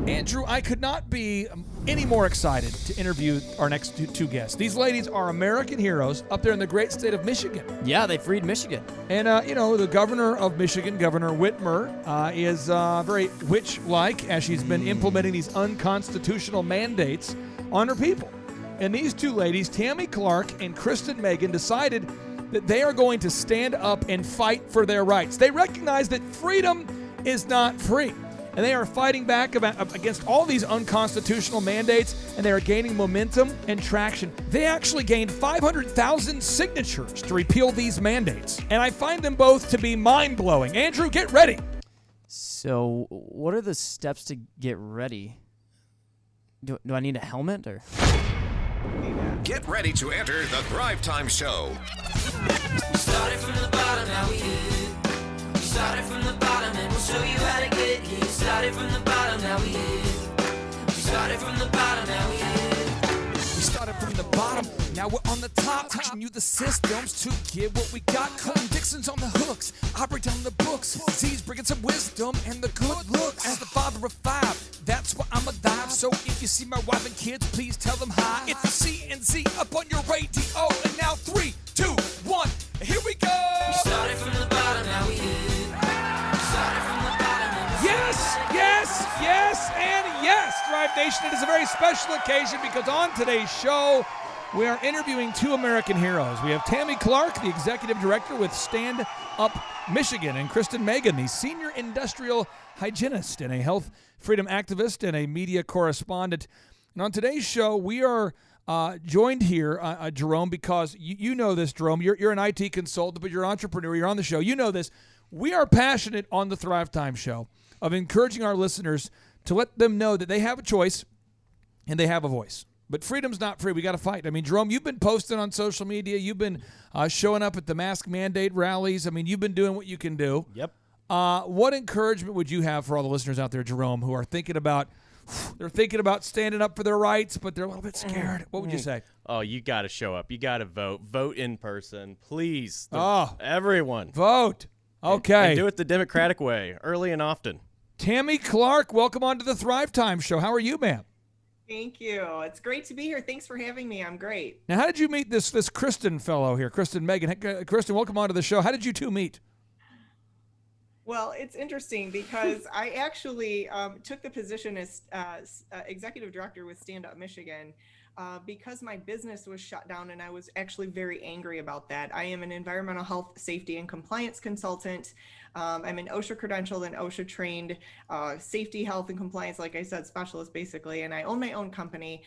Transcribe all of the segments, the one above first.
Andrew, I could not be any more excited to interview our next two guests. These ladies are American heroes up there in the great state of Michigan. Yeah, they freed Michigan. And, the governor of Michigan, Governor Whitmer, is very witch-like as she's been implementing these unconstitutional mandates on her people. And these two ladies, Tammy Clark and Kristen Meghan, decided that they are going to stand up and fight for their rights. They recognize that freedom is not free. And they are fighting back against all these unconstitutional mandates, and they are gaining momentum and traction. They actually gained 500,000 signatures to repeal these mandates. And I find them both to be mind-blowing. Andrew, get ready. So what are the steps to get ready? Do I need a helmet or? Get ready to enter the Thrive Time Show. We started from the bottom, now we here. We started from the bottom and we'll show you how to get here. Started from the bottom, now we here. We started from the bottom, now we here. We started from the bottom, now we're on the top. Teaching you the systems to get what we got. Colton Dixon's on the hooks, I break down the books. Z's bringing some wisdom and the good looks. As the father of five, that's why I'm alive. So if you see my wife and kids, please tell them hi. It's the CNC up on your radio. And now 3, 2, 1, here we go. We started from the bottom, now we here. We started from the bottom and Yes, yes, yes, and yes, Thrive Nation. It is a very special occasion because on today's show, we are interviewing two American heroes. We have Tammy Clark, the executive director with Stand Up Michigan, and Kristen Meghan, the senior industrial hygienist and a health freedom activist and a media correspondent. And on today's show, we are joined here, Jerome, because you know this, Jerome. You're an IT consultant, but you're an entrepreneur. You're on the show. You know this. We are passionate on the Thrive Time Show of encouraging our listeners to let them know that they have a choice and they have a voice. But freedom's not free. We got to fight. I mean, Jerome, you've been posting on social media. You've been showing up at the mask mandate rallies. I mean, you've been doing what you can do. Yep. What encouragement would you have for all the listeners out there, Jerome, who are thinking about standing up for their rights, but they're a little bit scared? What would you say? Oh, you got to show up. You got to vote. Vote in person, please. Everyone. Vote. Okay. And do it the Democratic way, early and often. Tammy Clark, welcome on to the Thrive Time Show. How are you, ma'am? Thank you. It's great to be here. Thanks for having me. I'm great. Now, how did you meet this Kristen fellow here, Kristen Meghan? Kristen, welcome on to the show. How did you two meet? Well, it's interesting because I actually took the position as executive director with Stand Up Michigan because my business was shut down, and I was actually very angry about that. I am an environmental health, safety, and compliance consultant. I'm an OSHA credentialed and OSHA trained safety, health, and compliance, like I said, specialist basically, and I own my own company.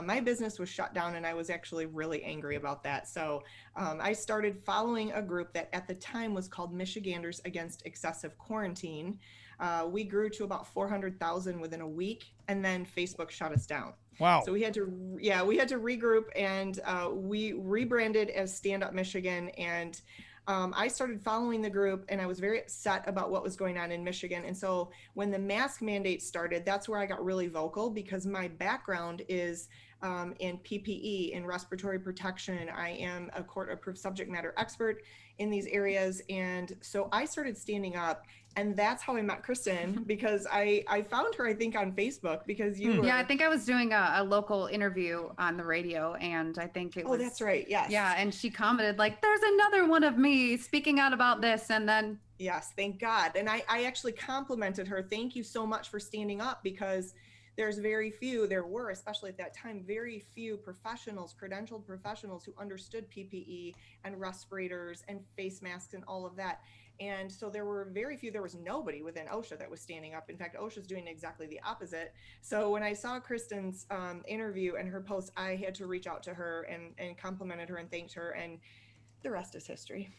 My business was shut down, and I was actually really angry about that. So I started following a group that at the time was called Michiganders Against Excessive Quarantine. We grew to about 400,000 within a week, and then Facebook shut us down. Wow. So we had to regroup, and we rebranded as Stand Up Michigan. And I started following the group, and I was very upset about what was going on in Michigan. And so when the mask mandate started, that's where I got really vocal, because my background is in PPE, in respiratory protection. I am a court-approved subject matter expert in these areas. And so I started standing up, and that's how I met Kristen, because I found her, I think, on Facebook, because you were... Yeah, I think I was doing a local interview on the radio, and I think it was... Oh, that's right, yes. Yeah, and she commented, like, there's another one of me speaking out about this, and then... Yes, thank God. And I actually complimented her. Thank you so much for standing up, because there were, especially at that time, very few professionals, credentialed professionals who understood PPE and respirators and face masks and all of that. And so there were very few, there was nobody within OSHA that was standing up. In fact, OSHA's doing exactly the opposite. So when I saw Kristen's interview and her post, I had to reach out to her and complimented her and thanked her. And the rest is history.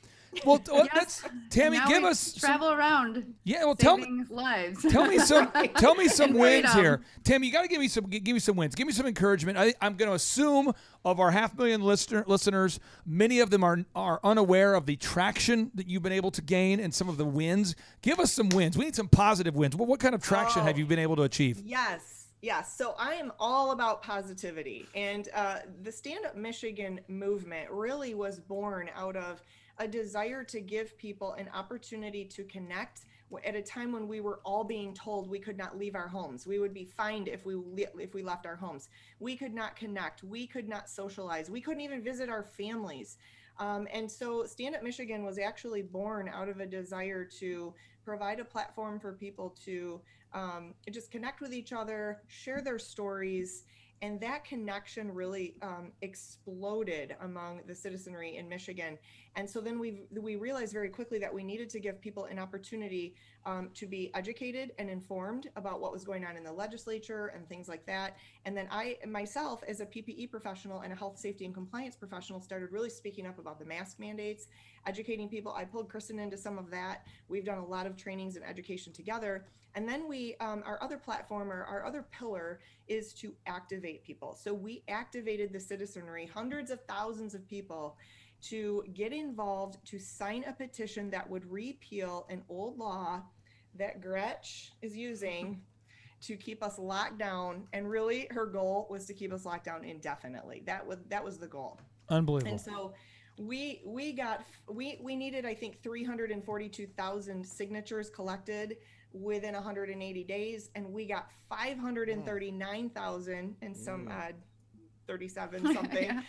Well, Yes. Tammy, Now give we us travel around. Yeah, well, saving lives. tell me some And wins freedom. here. Tammy, you got to give me some wins. Give me some encouragement. I'm going to assume of our 500,000 listeners, many of them are unaware of the traction that you've been able to gain and some of the wins. Give us some wins. We need some positive wins. Well, what kind of traction have you been able to achieve? Yes. So I am all about positivity. And the Stand Up Michigan movement really was born out of a desire to give people an opportunity to connect at a time when we were all being told we could not leave our homes. We would be fined if we left our homes. We could not connect. We could not socialize. We couldn't even visit our families. And so Stand Up Michigan was actually born out of a desire to provide a platform for people to just connect with each other, share their stories. And that connection really exploded among the citizenry in Michigan. And so then we realized very quickly that we needed to give people an opportunity to be educated and informed about what was going on in the legislature and things like that. And then I myself, as a PPE professional and a health, safety, and compliance professional, started really speaking up about the mask mandates, educating people. I pulled Kristen into some of that. We've done a lot of trainings and education together. And then our other platform, or our other pillar, is to activate people. So we activated the citizenry, hundreds of thousands of people, to get involved, to sign a petition that would repeal an old law that Gretch is using to keep us locked down. And really, her goal was to keep us locked down indefinitely. That was the goal. Unbelievable. And so we needed, I think, 342,000 signatures collected within 180 days, and we got 539,000 and some 37 something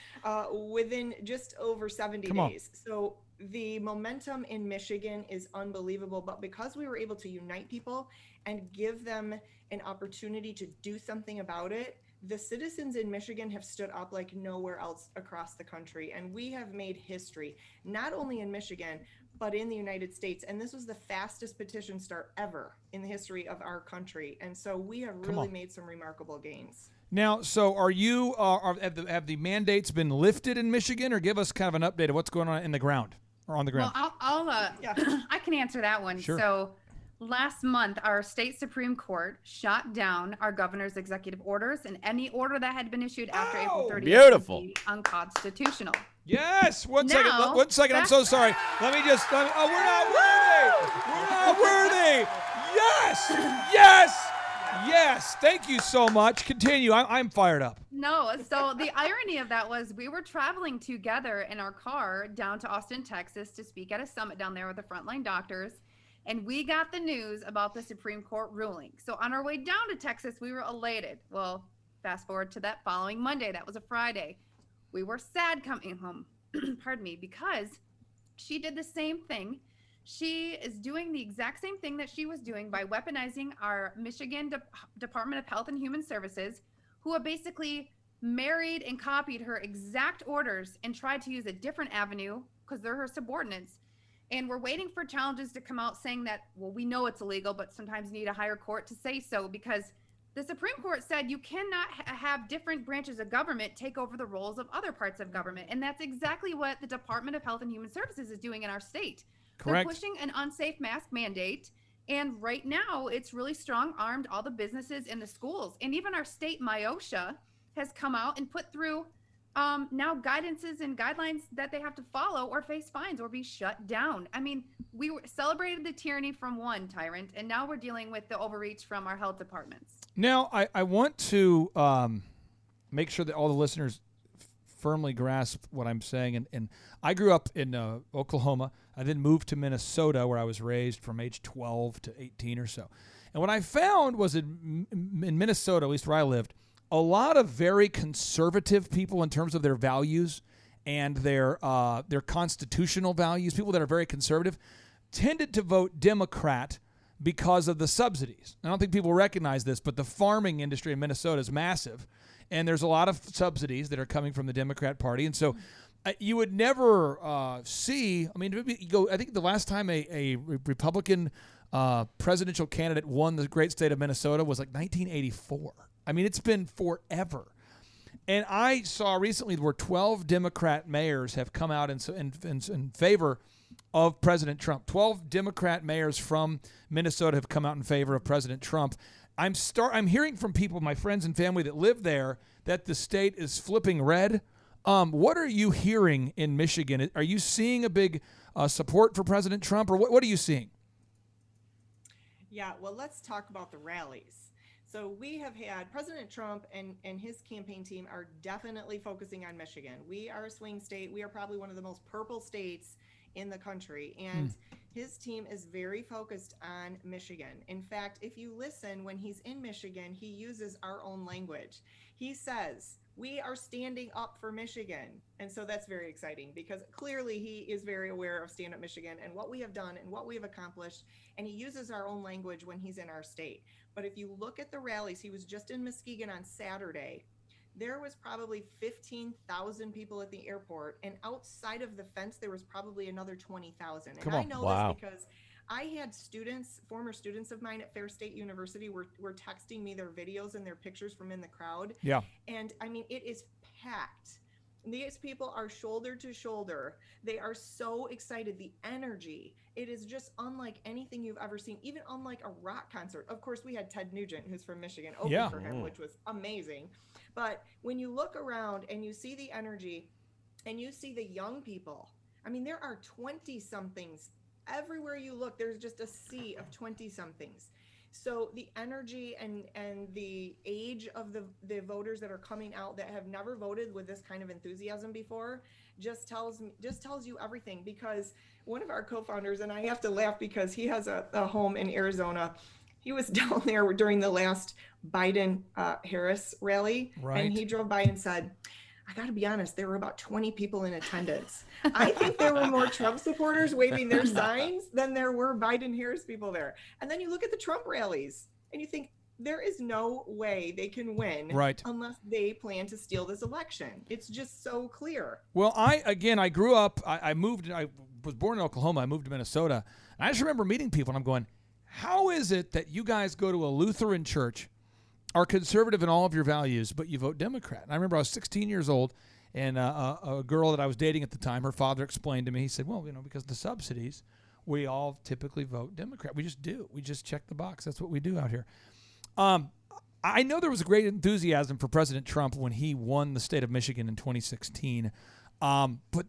within just over 70 days. So the momentum in Michigan is unbelievable, but because we were able to unite people and give them an opportunity to do something about it, the citizens in Michigan have stood up like nowhere else across the country. And we have made history, not only in Michigan, but in the United States. And this was the fastest petition start ever in the history of our country. And so we have really made some remarkable gains. Now, so are you, have the mandates been lifted in Michigan, or give us kind of an update of what's going on in the ground or on the ground? Well, I can answer that one. Sure. So last month, our state Supreme Court shot down our governor's executive orders, and any order that had been issued after April 30th beautiful. would be unconstitutional. Yes. One Now, second. I'm so sorry. We're not worthy. We're not worthy. Yes. Thank you so much. Continue. I'm fired up. No, so the irony of that was we were traveling together in our car down to Austin, Texas to speak at a summit down there with the frontline doctors. And we got the news about the Supreme Court ruling. So on our way down to Texas, we were elated. Well, fast forward to that following Monday. That was a Friday. We were sad coming home, pardon me, because she did the same thing. She is doing the exact same thing that she was doing by weaponizing our Michigan Department of Health and Human Services, who have basically married and copied her exact orders and tried to use a different avenue because they're her subordinates. And we're waiting for challenges to come out saying that, well, we know it's illegal, but sometimes you need a higher court to say so, because the Supreme Court said you cannot have different branches of government take over the roles of other parts of government. And that's exactly what the Department of Health and Human Services is doing in our state. Correct. They're pushing an unsafe mask mandate. And right now it's really strong-armed all the businesses and the schools. And even our state MIOSHA has come out and put through now guidances and guidelines that they have to follow or face fines or be shut down. I mean, we celebrated the tyranny from one tyrant, and now we're dealing with the overreach from our health departments. Now, I want to make sure that all the listeners firmly grasp what I'm saying. And I grew up in Oklahoma. I then moved to Minnesota, where I was raised from age 12 to 18 or so. And what I found was in Minnesota, at least where I lived, a lot of very conservative people in terms of their values and their constitutional values, people that are very conservative, tended to vote Democrat because of the subsidies. I don't think people recognize this, but the farming industry in Minnesota is massive, and there's a lot of subsidies that are coming from the Democrat Party. And so you would never see, I mean, I think the last time a Republican presidential candidate won the great state of Minnesota was like 1984. I mean, it's been forever. And I saw recently where 12 Democrat mayors have come out in favor of President Trump. 12 Democrat mayors from Minnesota have come out in favor of President Trump. I'm hearing from people, my friends and family that live there, that the state is flipping red. What are you hearing in Michigan? Are you seeing a big support for President Trump, or what are you seeing? Yeah, well, let's talk about the rallies. So we have had President Trump and his campaign team are definitely focusing on Michigan. We are a swing state. We are probably one of the most purple states in the country. And His team is very focused on Michigan. In fact, if you listen, when he's in Michigan, he uses our own language. He says, we are standing up for Michigan. And so that's very exciting because clearly he is very aware of Stand Up Michigan and what we have done and what we have accomplished. And he uses our own language when he's in our state. But if you look at the rallies, he was just in Muskegon on Saturday. There was probably 15,000 people at the airport, and outside of the fence, there was probably another 20,000. And I know this because I had students, former students of mine at Fair State University were texting me their videos and their pictures from in the crowd. Yeah. And I mean, it is packed. These people are shoulder to shoulder. They are so excited. The energy, it is just unlike anything you've ever seen, even unlike a rock concert. Of course, we had Ted Nugent, who's from Michigan, open for him, which was amazing. But when you look around and you see the energy and you see the young people, I mean, there are 20-somethings. Everywhere you look, there's just a sea of 20-somethings. So the energy and the age of the voters that are coming out that have never voted with this kind of enthusiasm before just tells you everything. Because one of our co-founders, and I have to laugh because he has a home in Arizona, he was down there during the last Biden Harris rally, and he drove by and said, I got to be honest, there were about 20 people in attendance. I think there were more Trump supporters waving their signs than there were Biden Harris people there. And then you look at the Trump rallies and you think there is no way they can win unless they plan to steal this election. It's just so clear. Well, I grew up, I was born in Oklahoma. I moved to Minnesota. And I just remember meeting people and I'm going, how is it that you guys go to a Lutheran church, are conservative in all of your values, but you vote Democrat? And I remember I was 16 years old, and a girl that I was dating at the time, her father explained to me, he said, well, because of the subsidies, we all typically vote Democrat. We just do. We just check the box. That's what we do out here. I know there was a great enthusiasm for President Trump when he won the state of Michigan in 2016. But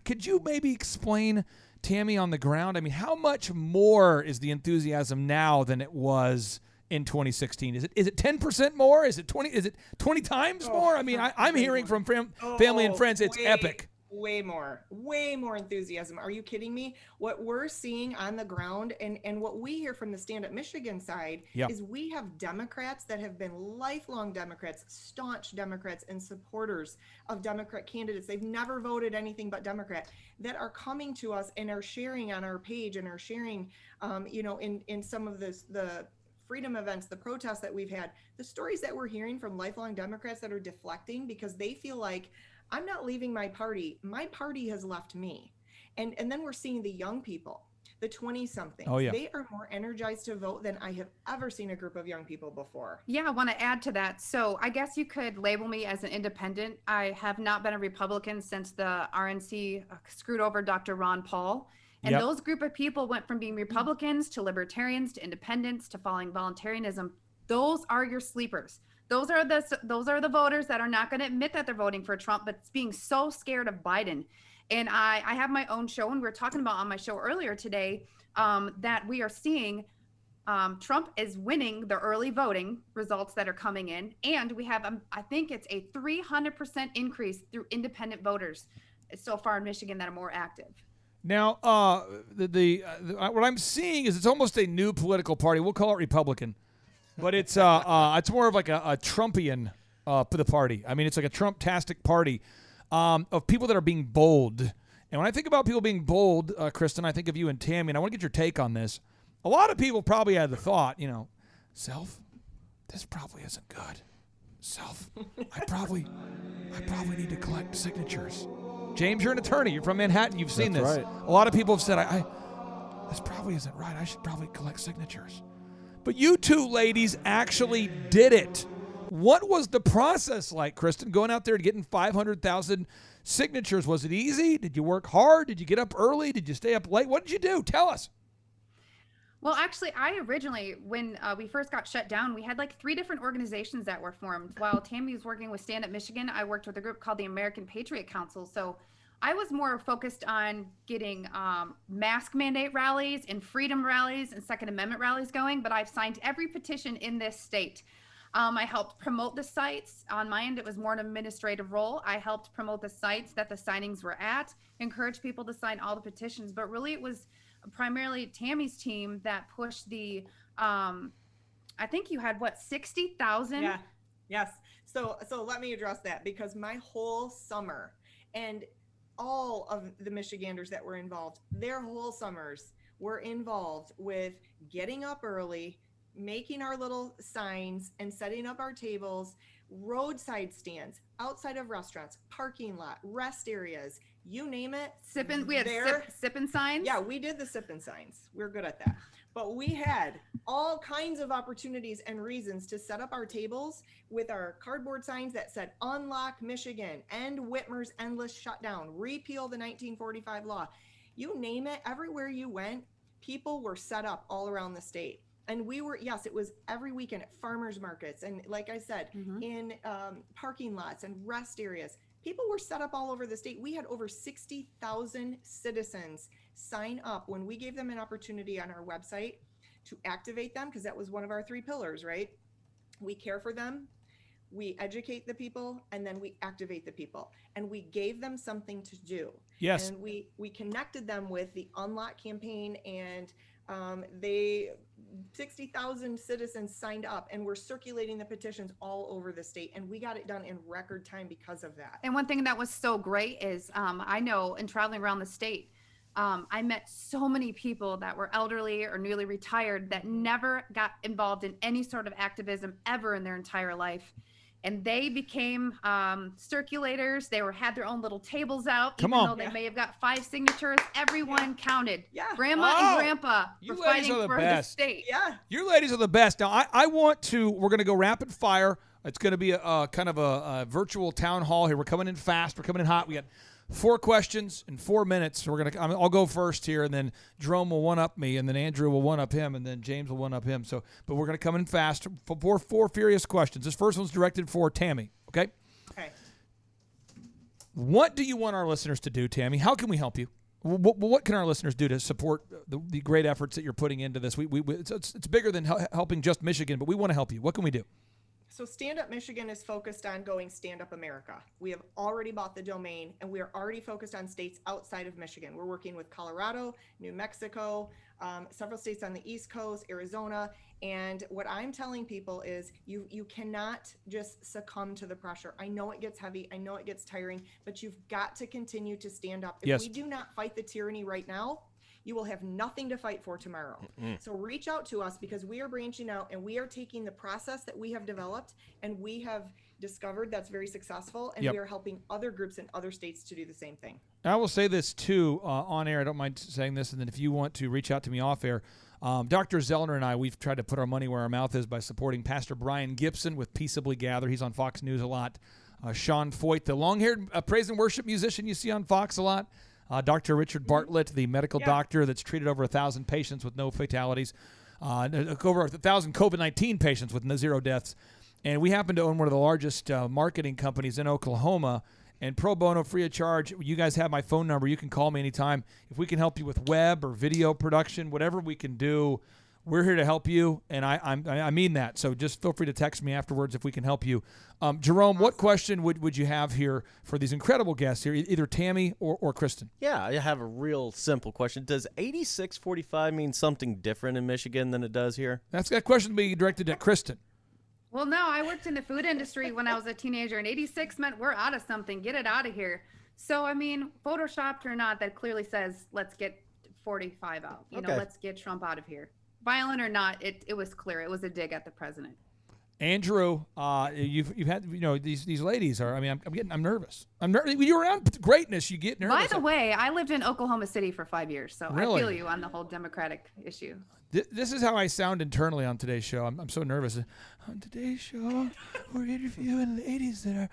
could you maybe explain, Tammy, on the ground? I mean, how much more is the enthusiasm now than it was in 2016? Is it 10% more? Is it 20? Is it 20 times more? I mean, I'm hearing from family and friends, it's epic. Way more enthusiasm. Are you kidding me? What we're seeing on the ground and what we hear from the Stand Up Michigan side is we have Democrats that have been lifelong Democrats, staunch Democrats and supporters of Democrat candidates. They've never voted anything but Democrat, that are coming to us and are sharing on our page and are sharing, in some of the freedom events, the protests that we've had, the stories that we're hearing from lifelong Democrats that are deflecting because they feel like, I'm not leaving my party has left me. And then we're seeing the young people, the 20-somethings. Oh, yeah. They are more energized to vote than I have ever seen a group of young people before. Yeah, I want to add to that. So I guess you could label me as an independent. I have not been a Republican since the RNC screwed over Dr. Ron Paul. And those group of people went from being Republicans to libertarians to independents to following voluntarism. Those are your sleepers. Those are the voters that are not going to admit that they're voting for Trump, but being so scared of Biden. And I have my own show, and we were talking about on my show earlier today that we are seeing Trump is winning the early voting results that are coming in. And we have, I think it's a 300% increase through independent voters so far in Michigan that are more active. Now, what I'm seeing is it's almost a new political party. We'll call it Republican, but it's more of like a Trumpian the party. I mean, it's like a Trump-tastic party of people that are being bold. And when I think about people being bold, Kristen, I think of you and Tammy, and I want to get your take on this. A lot of people probably had the thought, self, this probably isn't good. Self, I probably need to collect signatures. James, you're an attorney. You're from Manhattan. You've seen this. Right. A lot of people have said, this probably isn't right. I should probably collect signatures. But you two ladies actually did it. What was the process like, Kristen, going out there and getting 500,000 signatures? Was it easy? Did you work hard? Did you get up early? Did you stay up late? What did you do? Tell us. Well, actually, I originally, when we first got shut down, we had like 3 different organizations that were formed. While Tammy was working with Stand Up Michigan, I worked with a group called the American Patriot Council. So I was more focused on getting mask mandate rallies and freedom rallies and Second Amendment rallies going, but I've signed every petition in this state. I helped promote the sites. On my end, it was more an administrative role. I helped promote the sites that the signings were at, encourage people to sign all the petitions, but really it was primarily Tammy's team that pushed the, I think you had what, 60,000? Yeah. Yes. So let me address that, because my whole summer and all of the Michiganders that were involved, their whole summers were involved with getting up early, making our little signs and setting up our tables, roadside stands, outside of restaurants, parking lot, rest areas, you name it. We had sipping signs. Yeah, we did the sipping signs. We're good at that. But we had all kinds of opportunities and reasons to set up our tables with our cardboard signs that said "Unlock Michigan," end Whitmer's endless shutdown, repeal the 1945 law. You name it, everywhere you went, people were set up all around the state. And we were, yes, it was every weekend at farmers markets. And like I said, in parking lots and rest areas, people were set up all over the state. We had over 60,000 citizens sign up when we gave them an opportunity on our website to activate them, because that was one of our 3 pillars, right? We care for them, we educate the people, and then we activate the people. And we gave them something to do. Yes. And we connected them with the Unlock campaign, and 60,000 citizens signed up, and we're circulating the petitions all over the state, and we got it done in record time because of that. And one thing that was so great is I know in traveling around the state, I met so many people that were elderly or newly retired that never got involved in any sort of activism ever in their entire life. And they became circulators. They had their own little tables out. Even though they may have got 5 signatures, everyone counted. Yeah. Grandma and Grandpa you were ladies fighting are the for best. the state. Yeah. You ladies are the best. Now, we're going to go rapid fire. It's going to be a kind of a virtual town hall here. We're coming in fast. We're coming in hot. We got 4 questions in 4 minutes. So I'll go first here, and then Jerome will one-up me, and then Andrew will one-up him, and then James will one-up him. But we're going to come in fast for 4 furious questions. This first one's directed for Tammy, okay? Okay. What do you want our listeners to do, Tammy? How can we help you? What can our listeners do to support the great efforts that you're putting into this? It's bigger than helping just Michigan, but we want to help you. What can we do? So Stand Up Michigan is focused on going Stand Up America. We have already bought the domain, and we are already focused on states outside of Michigan. We're working with Colorado, New Mexico, several states on the East Coast, Arizona. And what I'm telling people is you cannot just succumb to the pressure. I know it gets heavy. I know it gets tiring, but you've got to continue to stand up. If we do not fight the tyranny right now, you will have nothing to fight for tomorrow. So reach out to us, because we are branching out, and we are taking the process that we have developed and we have discovered that's very successful, and we are helping other groups in other states to do the same thing. I will say this too on air. I don't mind saying this, and then if you want to reach out to me off air, Dr. Zellner and I, we've tried to put our money where our mouth is by supporting Pastor Brian Gibson with Peaceably Gather. He's on Fox News a lot. Sean Foyt, the long-haired praise and worship musician you see on Fox a lot. Dr. Richard Bartlett, the medical doctor that's treated over 1,000 patients with no fatalities, over 1,000 COVID-19 patients with 0 deaths. And we happen to own one of the largest marketing companies in Oklahoma. And pro bono, free of charge. You guys have my phone number. You can call me anytime. If we can help you with web or video production, whatever we can do, we're here to help you, and I mean that. So just feel free to text me afterwards if we can help you. Jerome, what question would you have here for these incredible guests here, either Tammy or Kristen? Yeah, I have a real simple question. Does 8645 mean something different in Michigan than it does here? That question being directed at Kristen. Well, no, I worked in the food industry when I was a teenager, and 86 meant we're out of something. Get it out of here. So, I mean, photoshopped or not, that clearly says let's get 45 out. You know, let's get Trump out of here. Violent or not, it was clear. It was a dig at the president. Andrew, you've had, these ladies are. I mean, I'm nervous. You're around greatness, you get nervous. By the way, I lived in Oklahoma City for 5 years, so Really? I feel you on the whole Democratic issue. This is how I sound internally on today's show. I'm so nervous. On today's show, we're interviewing ladies that are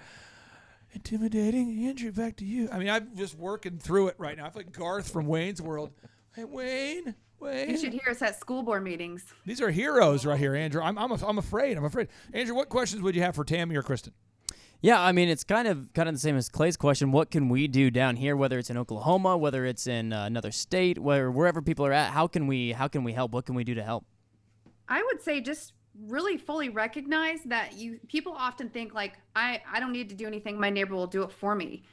intimidating. Andrew, back to you. I mean, I'm just working through it right now. I feel like Garth from Wayne's World. Hey, Wayne. You should hear us at school board meetings. These are heroes right here, Andrew. I'm afraid. Andrew, what questions would you have for Tammy or Kristen? Yeah, I mean, it's kind of the same as Clay's question. What can we do down here, whether it's in Oklahoma, whether it's in another state, wherever people are at? How can we help? What can we do to help? I would say just really fully recognize that people often think like, I don't need to do anything. My neighbor will do it for me.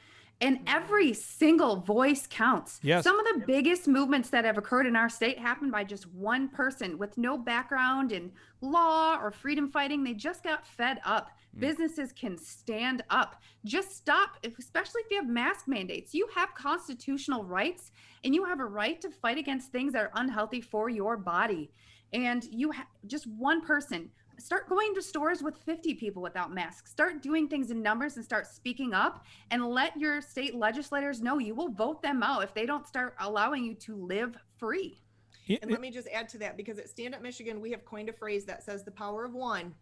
And every single voice counts. Yes. Some of the biggest movements that have occurred in our state happened by just one person with no background in law or freedom fighting. They just got fed up. Businesses can stand up. Just stop, especially if you have mask mandates. You have constitutional rights, and you have a right to fight against things that are unhealthy for your body. And you just one person. Start going to stores with 50 people without masks. Start doing things in numbers and start speaking up, and let your state legislators know you will vote them out if they don't start allowing you to live free. And let me just add to that, because at Stand Up Michigan, we have coined a phrase that says the power of one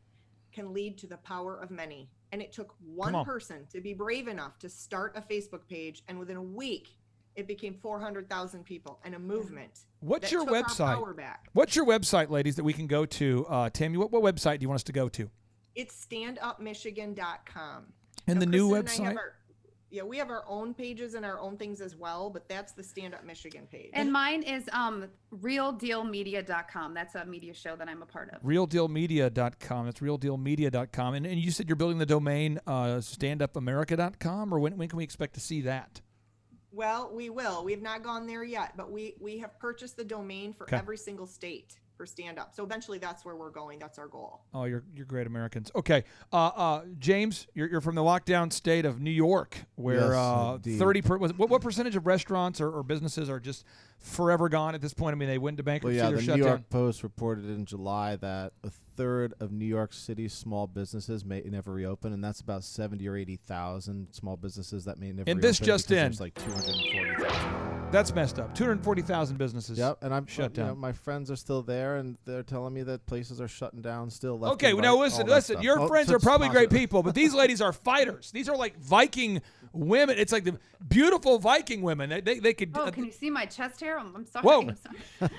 can lead to the power of many. And it took one person to be brave enough to start a Facebook page, and within a week, it became 400,000 people and a movement. What's that your took our website? power back. What's your website, ladies, that we can go to? Tammy, what website do you want us to go to? It's standupmichigan.com. And the Now, new Kristen and I website? have we have our own pages and our own things as well, but that's the Stand Up Michigan page. And mine is realdealmedia.com. That's a media show that I'm a part of. Realdealmedia.com. That's realdealmedia.com. And you said you're building the domain standupamerica.com, or when can we expect to see that? Well, we will. We have not gone there yet, but we have purchased the domain for every single state for Stand Up. So eventually that's where we're going. That's our goal. Oh, you're great Americans. Okay. James, you're from the lockdown state of New York, where Yes, 30 what percentage of restaurants or businesses are just forever gone at this point? I mean, they went into bankruptcy, Well, yeah, they're the shut New down. York Post reported in July that a third of New York City's small businesses may never reopen, and that's about 70 or 80,000 small businesses that may never reopen. And this just because in. There's like 240,000. That's messed up. 240,000 businesses. Yep, and I'm shut down. My friends are still there, and they're telling me that places are shutting down still. Left Okay, and well, now right, listen. all that stuff. Your Oh, friends so are it's probably great positive. people, but these ladies are fighters. These are like Viking women. It's like the beautiful Viking women. They could. Oh, can you see my chest hair? I'm sorry. Whoa. I'm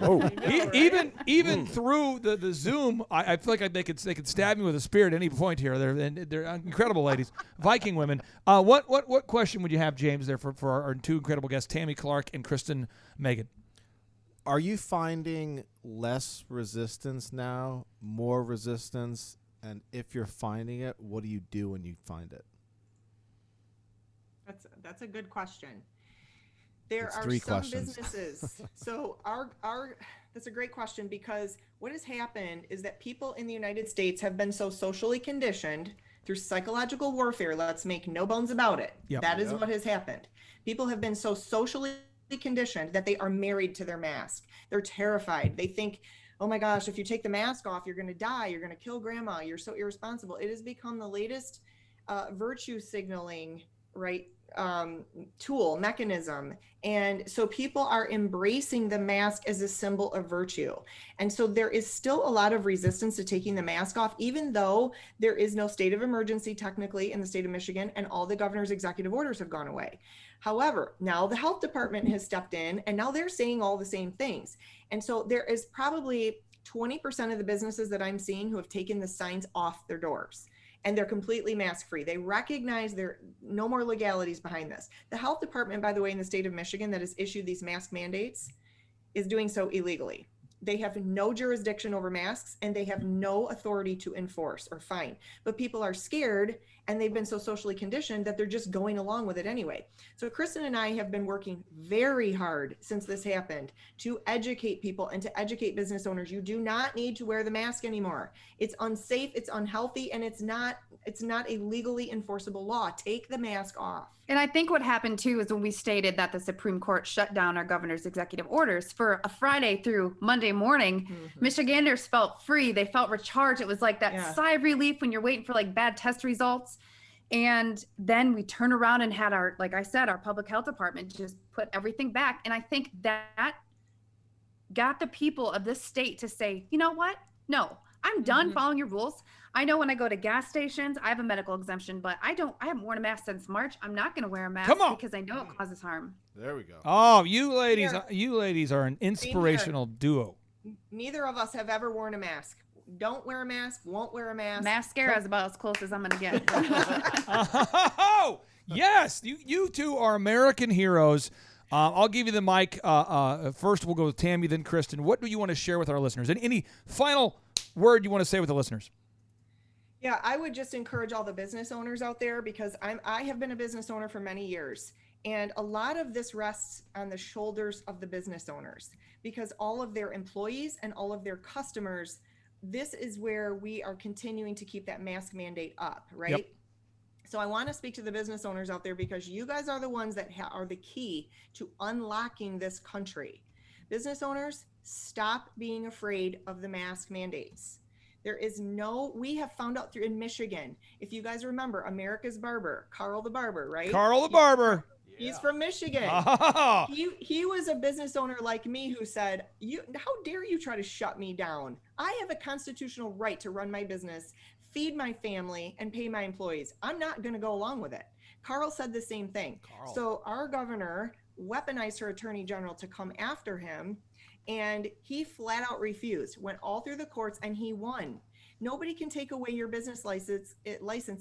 sorry. Even through the Zoom, I feel like they could stab me with a spear at any point here. They're incredible ladies, Viking women. What question would you have, James, there for our two incredible guests, Tammy Clark and Kristen Meghan? Are you finding less resistance now, more resistance? And if you're finding it, what do you do when you find it? That's a good question. There That's are three some questions. businesses. So that's a great question, because what has happened is that people in the United States have been so socially conditioned through psychological warfare. Let's make no bones about it. Yep. That is what has happened. People have been so socially conditioned that they are married to their mask. They're terrified. They think, oh my gosh, if you take the mask off, you're going to die. You're going to kill grandma. You're so irresponsible. It has become the latest virtue signaling, right? Tool mechanism. And so people are embracing the mask as a symbol of virtue. And so there is still a lot of resistance to taking the mask off, even though there is no state of emergency technically in the state of Michigan, and all the governor's executive orders have gone away. However, now the health department has stepped in, and now they're saying all the same things. And so there is probably 20% of the businesses that I'm seeing who have taken the signs off their doors, and they're completely mask free. They recognize there are no more legalities behind this. The health department, by the way, in the state of Michigan that has issued these mask mandates is doing so illegally. They have no jurisdiction over masks, and they have no authority to enforce or fine. But people are scared, and they've been so socially conditioned that they're just going along with it anyway. So Kristen and I have been working very hard since this happened to educate people and to educate business owners. You do not need to wear the mask anymore. It's unsafe, it's unhealthy, and it's not a legally enforceable law. Take the mask off. And I think what happened too is when we stated that the Supreme Court shut down our governor's executive orders for a Friday through Monday morning, Michiganders felt free. They felt recharged. It was like that sigh of relief when you're waiting for like bad test results. And then we turn around and had our, like I said, our public health department just put everything back. And I think that got the people of this state to say, you know what? No, I'm done following your rules. I know when I go to gas stations, I have a medical exemption, but I haven't worn a mask since March. I'm not going to wear a mask because I know it causes harm. There we go. Oh, you ladies are an inspirational duo. Neither of us have ever worn a mask. Don't wear a mask, won't wear a mask. Mascara is about as close as I'm going to get. Oh, yes. You two are American heroes. I'll give you the mic. First, we'll go with Tammy, then Kristen. What do you want to share with our listeners? Any final word you want to say with the listeners? Yeah, I would just encourage all the business owners out there, because I have been a business owner for many years, And a lot of this rests on the shoulders of the business owners, because all of their employees and all of their customers, this is where we are continuing to keep that mask mandate up, right? Yep. So I want to speak to the business owners out there, because you guys are the ones that are the key to unlocking this country. Business owners, stop being afraid of the mask mandates. We have found out in Michigan, if you guys remember, America's Barber, Carl the Barber, right? Carl the Barber. He's from Michigan. Oh. He was a business owner like me who said, how dare you try to shut me down? I have a constitutional right to run my business, feed my family, and pay my employees. I'm not going to go along with it. Carl said the same thing. So our governor weaponized her attorney general to come after him, and he flat out refused, went all through the courts, and he won. Nobody can take away your business license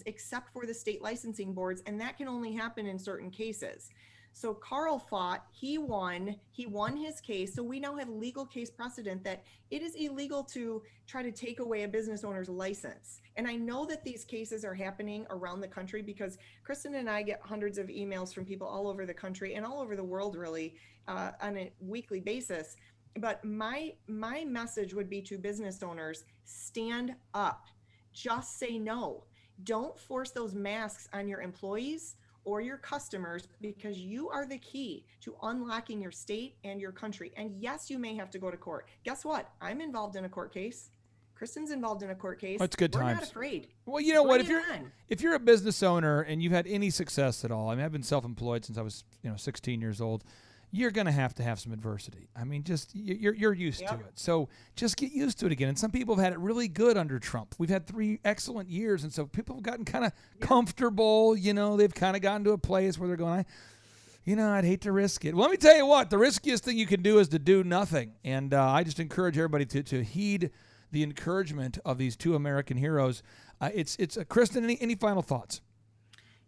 except for the state licensing boards, and that can only happen in certain cases. So Carl fought, he won his case. So we now have legal case precedent that it is illegal to try to take away a business owner's license. And I know that these cases are happening around the country, because Kristen and I get hundreds of emails from people all over the country and all over the world, really, on a weekly basis. But my message would be to business owners, stand up, just say no. Don't force those masks on your employees or your customers, because you are the key to unlocking your state and your country. And yes, you may have to go to court. Guess what? I'm involved in a court case. Kristen's involved in a court case. That's good We're times. not afraid. Well, you know what? Bring If it on. if you're a business owner and you've had any success at all, I mean, I've been self-employed since I was 16 years old. You're going to have some adversity. I mean, just you're used to it. So just get used to it again. And some people have had it really good under Trump. We've had 3 excellent years, and so people have gotten kind of comfortable. They've kind of gotten to a place where they're going, I'd hate to risk it. Well, let me tell you what, the riskiest thing you can do is to do nothing. And I just encourage everybody to heed the encouragement of these 2 American heroes. It's Kristen, any final thoughts?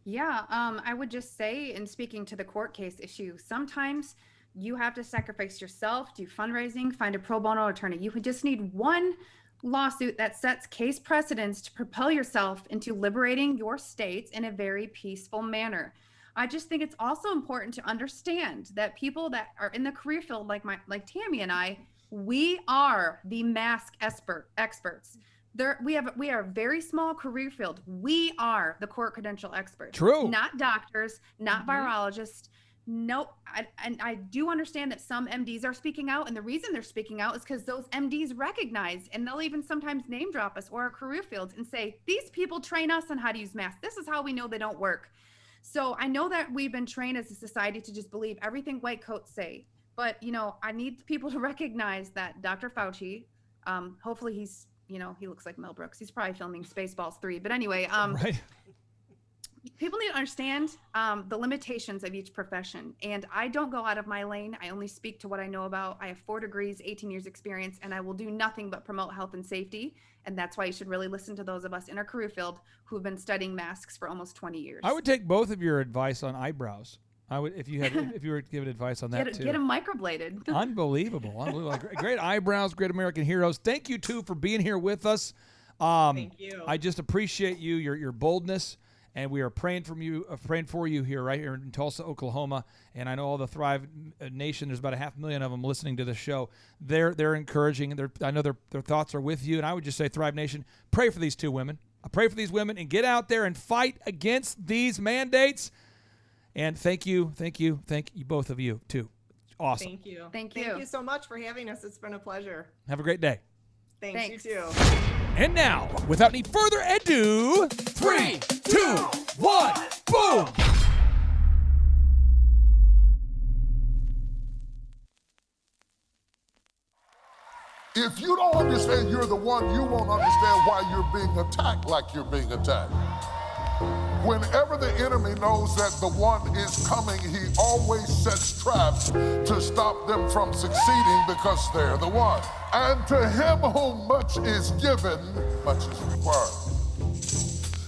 Yeah, I would just say, in speaking to the court case issue, sometimes you have to sacrifice yourself, do fundraising, find a pro bono attorney. You just need one lawsuit that sets case precedents to propel yourself into liberating your states in a very peaceful manner. I just think it's also important to understand that people that are in the career field, like Tammy and I, we are the mask experts. We are a very small career field. We are the court credential experts. True. Not doctors, not virologists. No, I do understand that some MDs are speaking out, and the reason they're speaking out is because those MDs recognize, and they'll even sometimes name drop us or our career fields and say, these people train us on how to use masks. This is how we know they don't work. So I know that we've been trained as a society to just believe everything white coats say, but I need people to recognize that Dr. Fauci, hopefully he's, he looks like Mel Brooks. He's probably filming Spaceballs 3. But anyway, Right. People need to understand the limitations of each profession. And I don't go out of my lane. I only speak to what I know about. I have 4 degrees, 18 years experience, and I will do nothing but promote health and safety. And that's why you should really listen to those of us in our career field who have been studying masks for almost 20 years. I would take both of your advice on eyebrows. I would, if you were giving advice on that too. Get them microbladed. Unbelievable. Great eyebrows, great American heroes. Thank you 2 for being here with us. Thank you. I just appreciate your boldness, and we are praying for you here, right here in Tulsa, Oklahoma. And I know all the Thrive Nation. There's about 500,000 of them listening to the show. They're encouraging. I know their thoughts are with you. And I would just say, Thrive Nation, pray for these 2 women. I pray for these women, and get out there and fight against these mandates. And thank you, both of you, too. Awesome. Thank you. Thank you. Thank you so much for having us. It's been a pleasure. Have a great day. Thanks. You too. And now, without any further ado, 3, 2, 1, boom! If you don't understand you're the one, you won't understand why you're being attacked like you're being attacked. Whenever the enemy knows that the one is coming, he always sets traps to stop them from succeeding because they're the one. And to him whom much is given, much is required.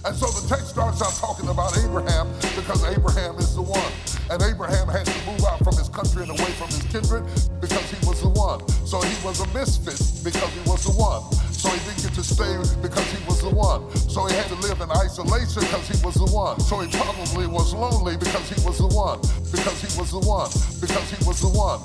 And so the text starts out talking about Abraham because Abraham is the one. And Abraham had to move out from his country and away from his kindred because he was the one. So he was a misfit because he was the one. So he didn't get to stay because he was the one. So he had to live in isolation because he was the one. So he probably was lonely because he was the one. Because he was the one. Because he was the one.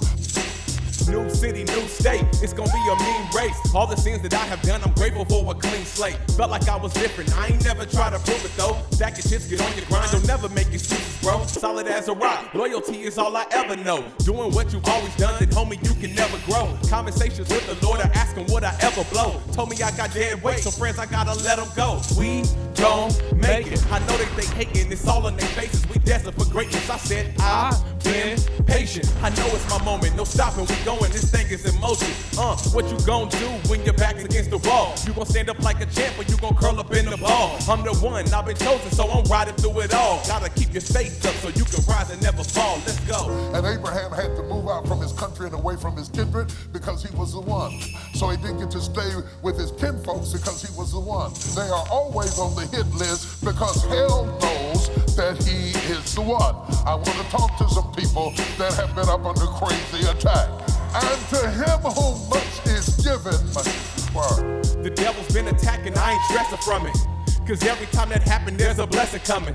New city, new state, it's gonna be a mean race. All the sins that I have done, I'm grateful for a clean slate. Felt like I was different, I ain't never tried to prove it though. Stack your chips, get on your grind, don't never make excuses, bro. Solid as a rock, loyalty is all I ever know. Doing what you've always done, then homie, you can never grow. Conversations with the Lord are asking would I ever blow. Told me I got dead weight, so friends, I gotta let them go. We gon' make it. I know that they hating, it's all on their faces. We destined for greatness. I said I've been patient. I know it's my moment, no stopping, we going. This thing is in motion. What you gon' do when your back's against the wall? You gon' stand up like a champ or you gon' curl up in the ball? I'm the one, I've been chosen, so I'm riding through it all. Gotta keep your faith up so you can rise and never fall. Let's go. And Abraham had to move out from his country and away from his kindred because he was the one. So he didn't get to stay with his kinfolks because he was the one. They are always on the hit list because hell knows that he is the one. I want to talk to some people that have been up under crazy attack. And to him whom much is given, much is required. The devil's been attacking, I ain't stressing from it. Cause every time that happens, there's a blessing coming.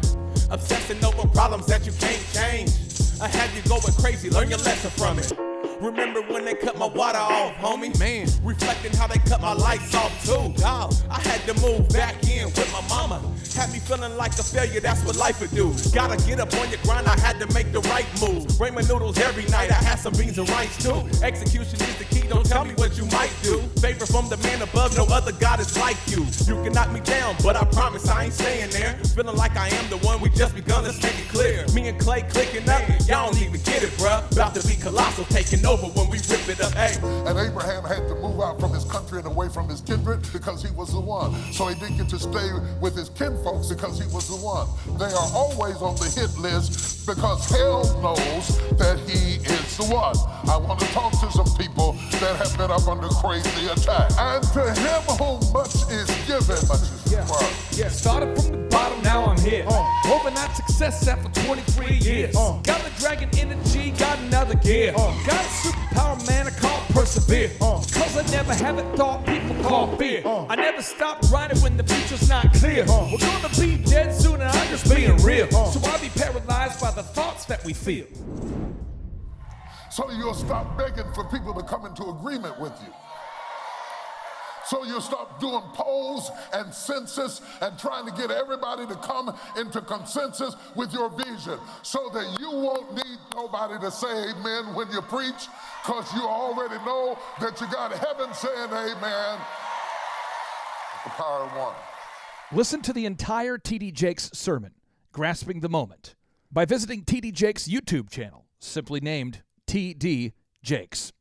Obsessing over problems that you can't change. I have you going crazy, learn your lesson from it. Remember when they cut my water off, homie? Man, reflecting how they cut my lights off too. Dog, I had to move back in with my mama. Had me feeling like a failure, that's what life would do. Gotta get up on your grind, I had to make the right move. Ramen noodles every night, I had some beans and rice too. Execution is the key, don't tell me what you might do. Favor from the man above, no other God is like you. You can knock me down, but I promise I ain't staying there. Feeling like I am the one, we just begun, let's make it clear. Me and Clay clicking up, y'all don't even get it, bruh. About to be colossal, taking over when we rip it up, hey. And Abraham had to move out from his country and away from his kindred because he was the one. So he didn't get to stay with his kinfolks because he was the one. They are always on the hit list because hell knows that he is the one. I want to talk to some people that have been up under crazy attack. And to him whom much is given, much is required. Yeah, started from the bottom, now I'm here. Hoping that success after 23 years. Got the dragon energy, got another gear. Got a superpower, man, I call persevere. Cause I never have it thought people call fear. I never stop writing when the future's not clear. We're gonna be dead soon and I'm just being real. So I'll be paralyzed by the thoughts that we feel. So you'll stop begging for people to come into agreement with you. So you'll stop doing polls and census and trying to get everybody to come into consensus with your vision so that you won't need nobody to say amen when you preach, because you already know that you got heaven saying amen. The power of one. Listen to the entire T.D. Jakes sermon, Grasping the Moment, by visiting T.D. Jakes' YouTube channel, simply named T.D. Jakes.